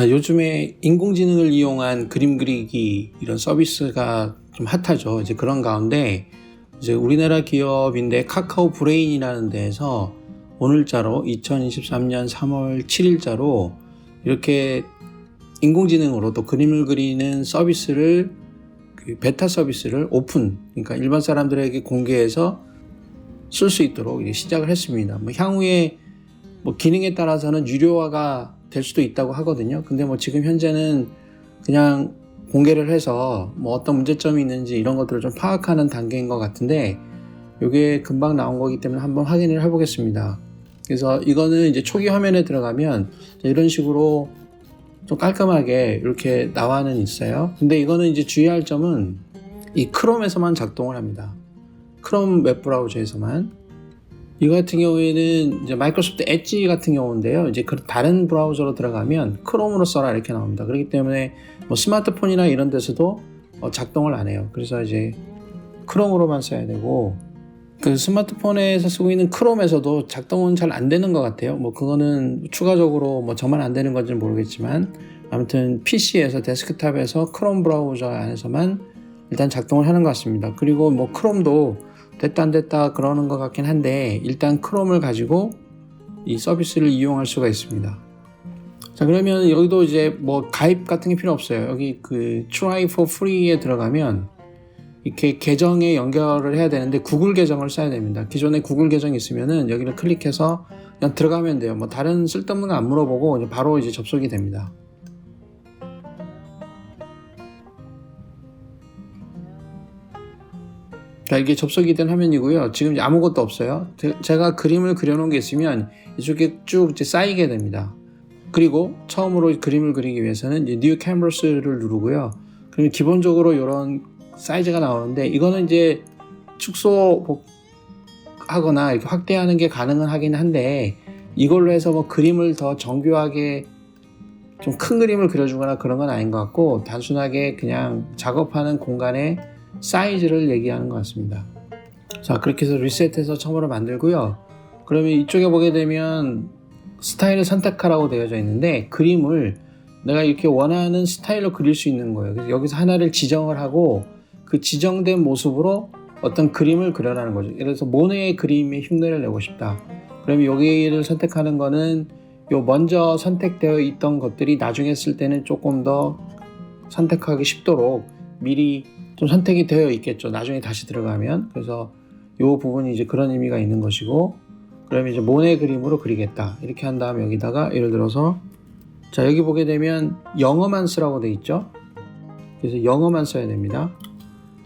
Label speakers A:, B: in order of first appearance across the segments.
A: 요즘에 인공지능을 이용한 그림 그리기 이런 서비스가 좀 핫하죠. 이제 그런 가운데 이제 우리나라 기업인데 카카오 브레인이라는 데에서 오늘자로 2023년 3월 7일자로 이렇게 인공지능으로 또 그림을 그리는 서비스를 베타 서비스를 오픈, 그러니까 일반 사람들에게 공개해서 쓸 수 있도록 이제 시작을 했습니다. 향후에 기능에 따라서는 유료화가 될 수도 있다고 하거든요. 근데 지금 현재는 그냥 공개를 해서 어떤 문제점이 있는지 이런 것들을 좀 파악하는 단계인 것 같은데, 이게 금방 나온 거기 때문에 한번 확인을 해보겠습니다. 그래서 이거는 이제 초기 화면에 들어가면 이런 식으로 좀 깔끔하게 이렇게 나와는 있어요. 근데 이거는 이제 주의할 점은 이 크롬에서만 작동을 합니다. 크롬 웹브라우저에서만. 이거 같은 경우에는 이제 마이크로소프트 엣지 같은 경우인데요. 이제 다른 브라우저로 들어가면 크롬으로 써라 이렇게 나옵니다. 그렇기 때문에 스마트폰이나 이런 데서도 작동을 안 해요. 그래서 이제 크롬으로만 써야 되고, 그 스마트폰에서 쓰고 있는 크롬에서도 작동은 잘 안 되는 것 같아요. 그거는 추가적으로 저만 안 되는 건지는 모르겠지만, 아무튼 PC에서 데스크탑에서 크롬 브라우저 안에서만 일단 작동을 하는 것 같습니다. 그리고 크롬도 됐다 안 됐다 그러는 것 같긴 한데, 일단 크롬을 가지고 이 서비스를 이용할 수가 있습니다. 자, 그러면 여기도 이제 가입 같은 게 필요 없어요. 여기 Try for Free에 들어가면 이렇게 계정에 연결을 해야 되는데 구글 계정을 써야 됩니다. 기존에 구글 계정이 있으면은 여기를 클릭해서 그냥 들어가면 돼요. 다른 쓸데없는 거 안 물어보고 바로 이제 접속이 됩니다. 자, 이게 접속이 된 화면이고요. 지금 아무것도 없어요. 제가 그림을 그려놓은 게 있으면 이쪽에 쭉 이제 쌓이게 됩니다. 그리고 처음으로 그림을 그리기 위해서는 이제 New Canvas를 누르고요. 그러면 기본적으로 이런 사이즈가 나오는데, 이거는 이제 축소하거나 이렇게 확대하는 게 가능은 하긴 한데, 이걸로 해서 그림을 더 정교하게 좀 큰 그림을 그려주거나 그런 건 아닌 것 같고, 단순하게 그냥 작업하는 공간의 사이즈를 얘기하는 것 같습니다. 자, 그렇게 해서 리셋해서 처음으로 만들고요. 그러면 이쪽에 보게 되면 스타일을 선택하라고 되어져 있는데, 그림을 내가 이렇게 원하는 스타일로 그릴 수 있는 거예요. 그래서 여기서 하나를 지정을 하고 그 지정된 모습으로 어떤 그림을 그려라는 거죠. 예를 들어서 모네의 그림에 흉내를 내고 싶다. 그러면 여기를 선택하는 거는 먼저 선택되어 있던 것들이 나중에 쓸 때는 조금 더 선택하기 쉽도록 미리 좀 선택이 되어 있겠죠. 나중에 다시 들어가면. 그래서 이 부분이 이제 그런 의미가 있는 것이고, 그러면 이제 모네 그림으로 그리겠다 이렇게 한 다음에 여기다가 예를 들어서, 자, 여기 보게 되면 영어만 쓰라고 돼 있죠. 그래서 영어만 써야 됩니다.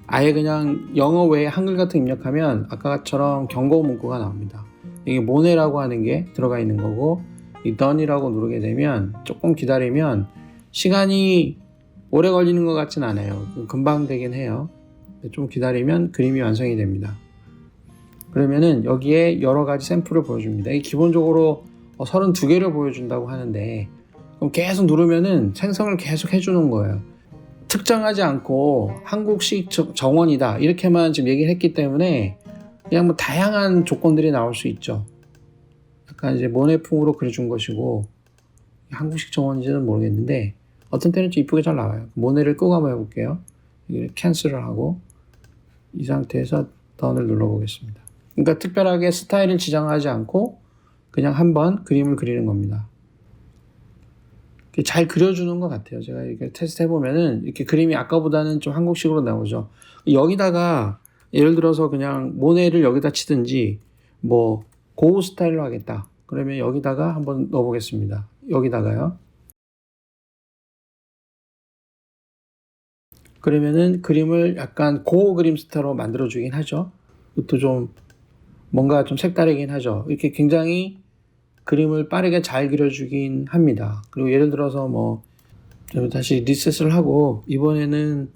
A: 아예 그냥 영어 외에 한글 같은 거 입력하면 아까처럼 경고 문구가 나옵니다. 이게 모네라고 하는 게 들어가 있는 거고, 이 done이라고 누르게 되면 조금 기다리면 시간이 오래 걸리는 것 같진 않아요. 금방 되긴 해요. 좀 기다리면 그림이 완성이 됩니다. 그러면은 여기에 여러 가지 샘플을 보여줍니다. 기본적으로 32개를 보여준다고 하는데, 그럼 계속 누르면은 생성을 계속 해주는 거예요. 특정하지 않고 한국식 정원이다 이렇게만 지금 얘기를 했기 때문에 그냥 다양한 조건들이 나올 수 있죠. 약간 이제 모네풍으로 그려준 것이고, 한국식 정원인지는 모르겠는데 어떤 때는 좀 이쁘게 잘 나와요. 모네를 끄고 한번 해볼게요. 캔슬을 하고 이 상태에서 던을 눌러보겠습니다. 그러니까 특별하게 스타일을 지정하지 않고 그냥 한번 그림을 그리는 겁니다. 잘 그려주는 것 같아요. 제가 이렇게 테스트 해보면은 이렇게 그림이 아까보다는 좀 한국식으로 나오죠. 여기다가 예를 들어서 그냥 모네를 여기다 치든지 고우 스타일로 하겠다. 그러면 여기다가 한번 넣어보겠습니다. 여기다가요. 그러면은 그림을 약간 고우 그림 스타일로 만들어주긴 하죠. 그것도 좀 뭔가 좀 색다르긴 하죠. 이렇게 굉장히 그림을 빠르게 잘 그려주긴 합니다. 그리고 예를 들어서 다시 리셋을 하고 이번에는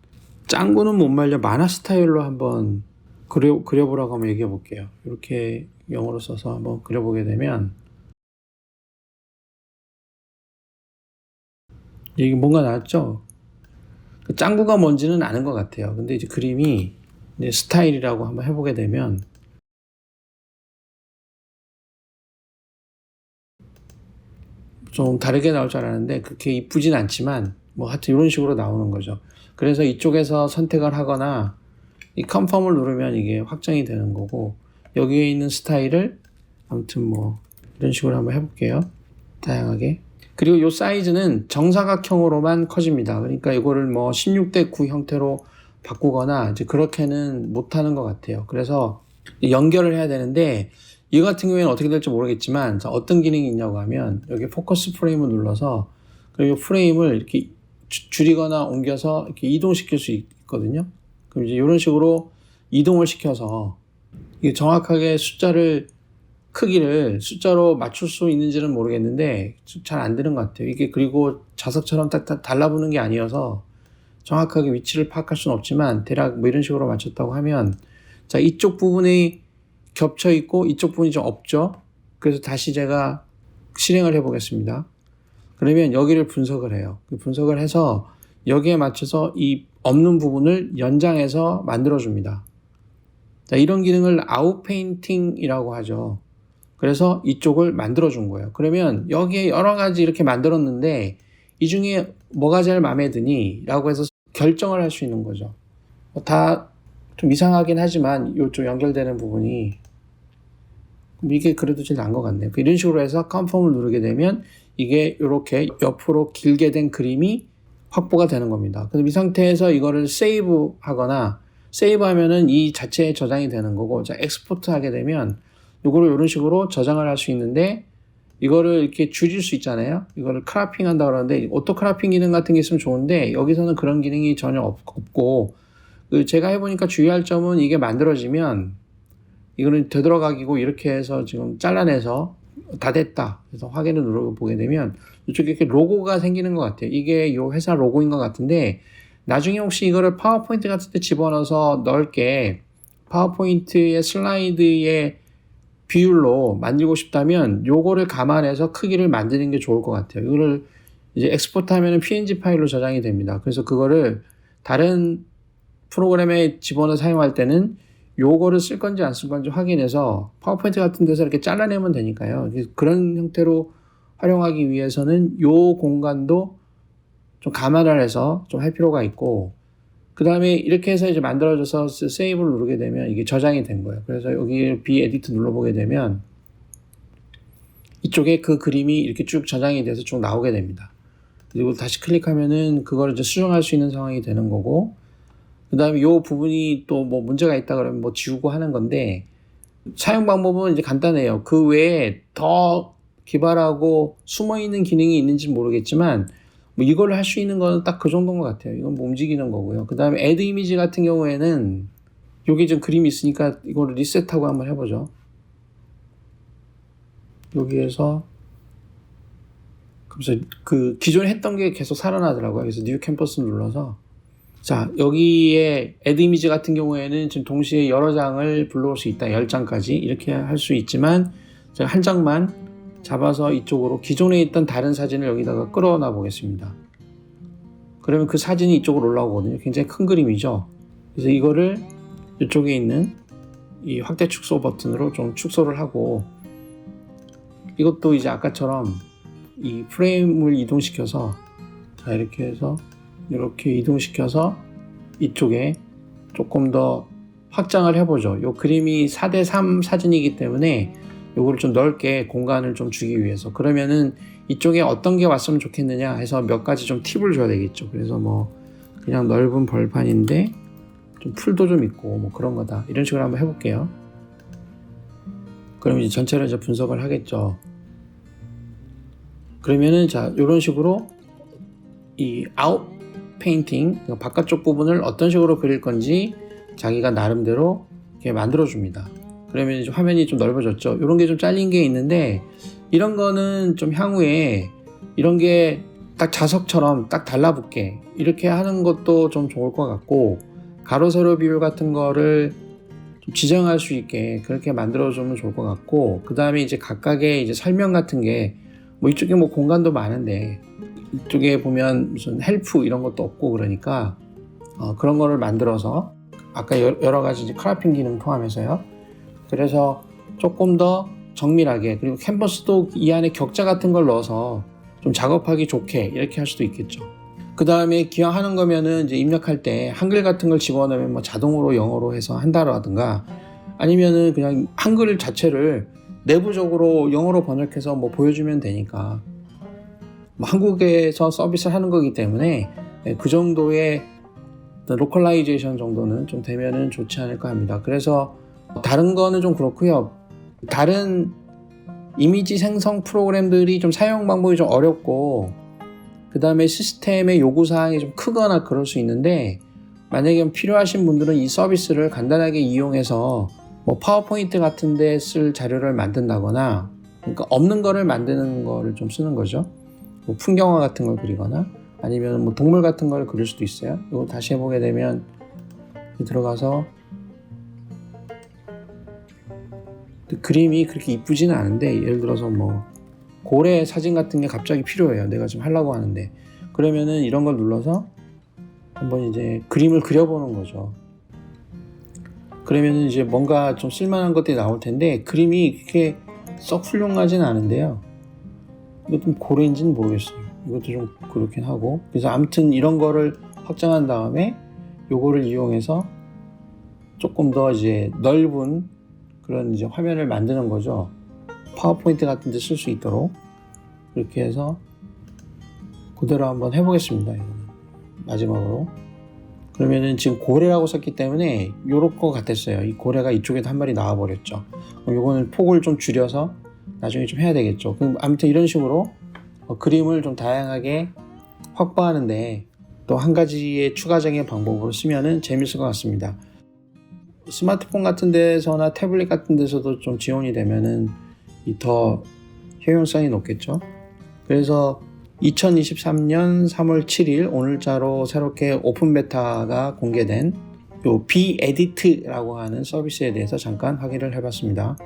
A: 짱구는 못 말려 만화 스타일로 한번 그려보라고 한번 얘기해 볼게요. 이렇게 영어로 써서 한번 그려보게 되면 이게 뭔가 나왔죠? 짱구가 뭔지는 아는 것 같아요. 근데 이제 그림이 이제 스타일이라고 한번 해보게 되면 좀 다르게 나올 줄 알았는데 그렇게 이쁘진 않지만 뭐 하여튼 이런 식으로 나오는 거죠. 그래서 이쪽에서 선택을 하거나 이 컨펌을 누르면 이게 확정이 되는 거고, 여기에 있는 스타일을 아무튼 뭐 이런 식으로 한번 해볼게요. 다양하게. 그리고 이 사이즈는 정사각형으로만 커집니다. 그러니까 이거를 뭐 16:9 형태로 바꾸거나 이제 그렇게는 못하는 것 같아요. 그래서 연결을 해야 되는데 이 같은 경우에는 어떻게 될지 모르겠지만 어떤 기능이 있냐고 하면 여기 포커스 프레임을 눌러서 그리고 프레임을 이렇게 줄이거나 옮겨서 이렇게 이동시킬 수 있거든요. 그럼 이제 이런 식으로 이동을 시켜서 이게 정확하게 크기를 숫자로 맞출 수 있는지는 모르겠는데 잘 안 되는 것 같아요. 이게 그리고 자석처럼 딱 달라붙는 게 아니어서 정확하게 위치를 파악할 수는 없지만 대략 뭐 이런 식으로 맞췄다고 하면, 자, 이쪽 부분이 겹쳐 있고 이쪽 부분이 좀 없죠. 그래서 다시 제가 실행을 해 보겠습니다. 그러면 여기를 분석을 해요. 분석을 해서 여기에 맞춰서 이 없는 부분을 연장해서 만들어 줍니다. 자, 이런 기능을 아웃페인팅이라고 하죠. 그래서 이쪽을 만들어 준 거예요. 그러면 여기에 여러 가지 이렇게 만들었는데 이 중에 뭐가 제일 마음에 드니? 라고 해서 결정을 할 수 있는 거죠. 다 좀 이상하긴 하지만 이쪽 연결되는 부분이 이게 그래도 제일 나은 것 같네요. 이런 식으로 해서 컨펌을 누르게 되면 이게 이렇게 옆으로 길게 된 그림이 확보가 되는 겁니다. 그럼 이 상태에서 이거를 세이브 하거나, 세이브 하면은 이 자체에 저장이 되는 거고, 자, 엑스포트 하게 되면 이거를 이런 식으로 저장을 할 수 있는데, 이거를 이렇게 줄일 수 있잖아요. 이거를 크라핑 한다 그러는데 오토 크라핑 기능 같은 게 있으면 좋은데 여기서는 그런 기능이 전혀 없고, 제가 해보니까 주의할 점은 이게 만들어지면 이거는 되돌아가기고 이렇게 해서 지금 잘라내서 다 됐다. 그래서 확인을 눌러보게 되면 이쪽에 이렇게 로고가 생기는 것 같아요. 이게 이 회사 로고인 것 같은데, 나중에 혹시 이거를 파워포인트 같은 데 집어넣어서 넓게 파워포인트의 슬라이드의 비율로 만들고 싶다면 요거를 감안해서 크기를 만드는 게 좋을 것 같아요. 이거를 이제 엑스포트 하면은 PNG 파일로 저장이 됩니다. 그래서 그거를 다른 프로그램에 집어넣어 사용할 때는 요거를 쓸 건지 안 쓸 건지 확인해서 파워포인트 같은 데서 이렇게 잘라내면 되니까요. 그런 형태로 활용하기 위해서는 요 공간도 좀 감안을 해서 좀 할 필요가 있고, 그 다음에 이렇게 해서 이제 만들어져서 세이브를 누르게 되면 이게 저장이 된 거예요. 그래서 여기 B 에디트 눌러보게 되면 이쪽에 그 그림이 이렇게 쭉 저장이 돼서 쭉 나오게 됩니다. 그리고 다시 클릭하면은 그걸 이제 수정할 수 있는 상황이 되는 거고, 그 다음에 이 부분이 또 뭐 문제가 있다 그러면 뭐 지우고 하는 건데, 사용 방법은 이제 간단해요. 그 외에 더 기발하고 숨어 있는 기능이 있는지 모르겠지만 뭐 이걸 할 수 있는 거는 딱 그 정도인 것 같아요. 이건 뭐 움직이는 거고요. 그 다음에 애드 이미지 같은 경우에는 여기 좀 그림이 있으니까 이거를 리셋하고 한번 해보죠. 여기에서 그래서 그 기존에 했던 게 계속 살아나더라고요. 그래서 뉴 캠퍼스 눌러서, 자, 여기에 애드 이미지 같은 경우에는 지금 동시에 여러 장을 불러올 수 있다. 10장까지 이렇게 할 수 있지만 제가 한 장만 잡아서 이쪽으로 기존에 있던 다른 사진을 여기다가 끌어놔 보겠습니다. 그러면 그 사진이 이쪽으로 올라오거든요. 굉장히 큰 그림이죠. 그래서 이거를 이쪽에 있는 이 확대 축소 버튼으로 좀 축소를 하고, 이것도 이제 아까처럼 이 프레임을 이동시켜서, 자, 이렇게 해서 이렇게 이동시켜서 이쪽에 조금 더 확장을 해보죠. 이 그림이 4:3 사진이기 때문에 요거를 좀 넓게 공간을 좀 주기 위해서, 그러면은 이쪽에 어떤 게 왔으면 좋겠느냐 해서 몇 가지 좀 팁을 줘야 되겠죠. 그래서 뭐 그냥 넓은 벌판인데 좀 풀도 좀 있고 뭐 그런 거다, 이런 식으로 한번 해볼게요. 그럼 이제 전체를 이제 분석을 하겠죠. 그러면은 자, 이런 식으로 이 아웃 페인팅, 바깥쪽 부분을 어떤 식으로 그릴 건지 자기가 나름대로 이렇게 만들어 줍니다. 그러면 이제 화면이 좀 넓어졌죠. 이런 게 좀 잘린 게 있는데, 이런 거는 좀 향후에 이런 게 딱 자석처럼 딱 달라붙게 이렇게 하는 것도 좀 좋을 것 같고, 가로 세로 비율 같은 거를 좀 지정할 수 있게 그렇게 만들어 주면 좋을 것 같고, 그 다음에 이제 각각의 이제 설명 같은 게 뭐 이쪽에 뭐 공간도 많은데 이쪽에 보면 무슨 헬프 이런 것도 없고, 그러니까 그런 거를 만들어서 아까 여러 가지 이제 크라핑 기능 포함해서요. 그래서 조금 더 정밀하게, 그리고 캔버스도 이 안에 격자 같은 걸 넣어서 좀 작업하기 좋게 이렇게 할 수도 있겠죠. 그 다음에 기왕 하는 거면은 이제 입력할 때 한글 같은 걸 집어넣으면 뭐 자동으로 영어로 해서 한다라든가 아니면은 그냥 한글 자체를 내부적으로 영어로 번역해서 뭐 보여주면 되니까 뭐 한국에서 서비스를 하는 거기 때문에 그 정도의 로컬라이제이션 정도는 좀 되면은 좋지 않을까 합니다. 그래서 다른 거는 좀 그렇고요. 다른 이미지 생성 프로그램들이 좀 사용 방법이 좀 어렵고 그 다음에 시스템의 요구사항이 좀 크거나 그럴 수 있는데 만약에 필요하신 분들은 이 서비스를 간단하게 이용해서 뭐 파워포인트 같은 데 쓸 자료를 만든다거나 그러니까 없는 거를 만드는 거를 좀 쓰는 거죠. 뭐 풍경화 같은 걸 그리거나 아니면 뭐 동물 같은 걸 그릴 수도 있어요. 이거 다시 해보게 되면 들어가서 그림이 그렇게 이쁘지는 않은데 예를 들어서 뭐 고래 사진 같은 게 갑자기 필요해요. 내가 지금 하려고 하는데 그러면은 이런 걸 눌러서 한번 이제 그림을 그려보는 거죠. 그러면은 이제 뭔가 좀 쓸만한 것들이 나올 텐데 그림이 그렇게 썩 훌륭하진 않은데요. 이것도 좀 고래인지는 모르겠어요. 이것도 좀 그렇긴 하고 그래서 아무튼 이런 거를 확장한 다음에 요거를 이용해서 조금 더 이제 넓은 그런 이제 화면을 만드는 거죠. 파워포인트 같은 데 쓸 수 있도록 그렇게 해서 그대로 한번 해보겠습니다. 마지막으로 그러면은 지금 고래라고 썼기 때문에 요럴 것 같았어요. 이 고래가 이쪽에도 한 마리 나와버렸죠. 그럼 요거는 폭을 좀 줄여서 나중에 좀 해야 되겠죠. 그럼 아무튼 이런 식으로 그림을 좀 다양하게 확보하는데 또 한 가지의 추가적인 방법으로 쓰면은 재밌을 것 같습니다. 스마트폰 같은 데서나 태블릿 같은 데서도 좀 지원이 되면은 더 효용성이 높겠죠. 그래서 2023년 3월 7일 오늘자로 새롭게 오픈 베타가 공개된 요 비에디트라고 하는 서비스에 대해서 잠깐 확인을 해봤습니다.